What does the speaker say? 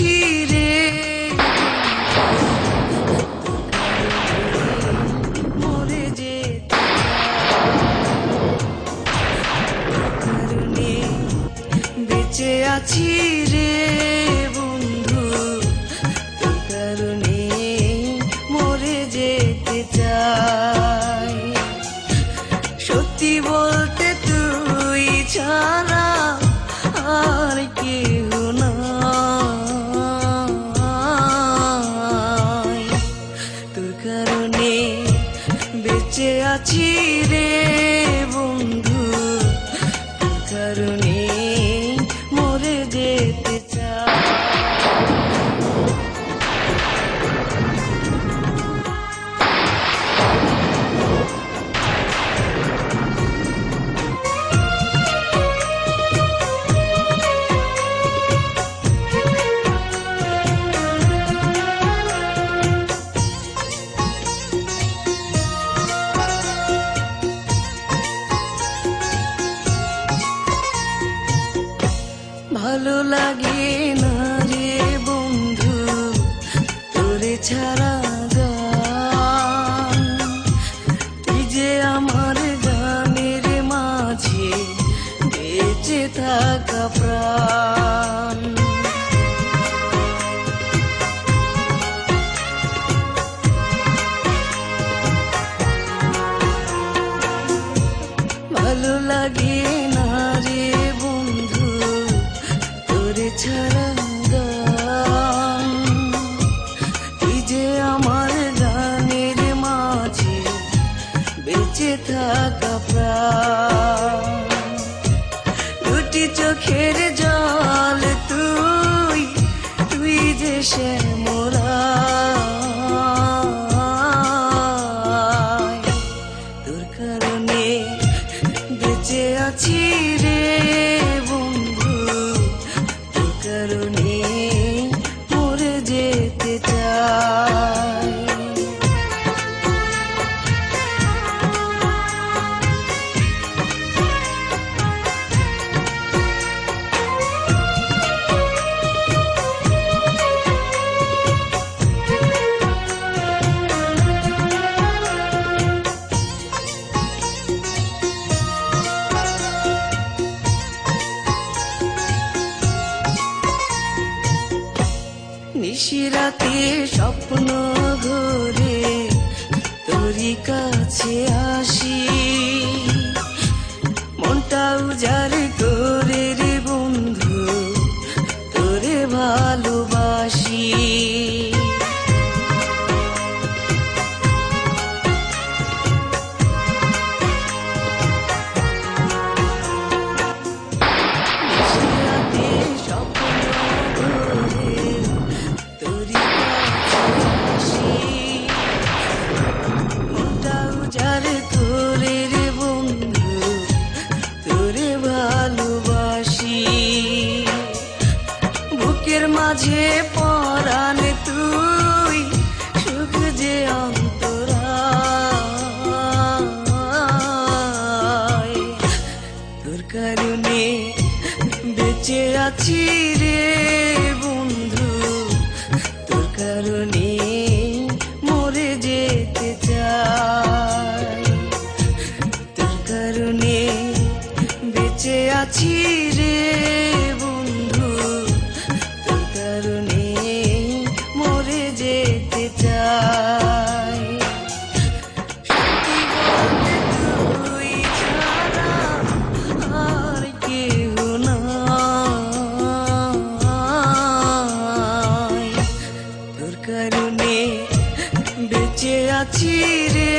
আছি রে, মরে যেতে কারণে বেঁচে আছি রে বন্ধু, তোর কারণে মরে যেতে চাই। সত্যি বলতে তুই ছাড়া আর কেউ নাই, তোর কারণে বেঁচে আছি রে বন্ধু, তোর কারণে মরে যেতে চাই। ভালো লাগে না রে বন্ধু তোরে ছাড়া গান, তুই যে আমার গানের মাঝে বেঁচে থাকা প্রাণ। ভালো লাগে না রে বন্ধু তোরে ছাড়া গান, তুই যে আমার গানের মাঝে বেঁচে থাকা প্রাণ। দুটি চোখের জল তুই, তুই যে শ্যামলা, তোর কারণে বেঁচে আছি রে বন্ধু, তোর কারণে মরে যেতে চাই। নিশিরাতে স্বপ্ন ঘরে তোরই কাছে আসি, মনটা উজাড় করে রে বন্ধু তোরে ভালোবাসি। মাঝে পরাণ তুই, সুখ যে অন্তরায়, তোর কারণে বেঁচে আছি রে বন্ধু, তোর কারণে মরে যেতে চাই। তোর কারণে বেঁচে আছি রে বন্ধু, তোর কারণে মরে যেতে চাই। সত্যি বলতে তুই ছাড়া আর কেউ নাই, তোর কারণে বেঁচে আছি রে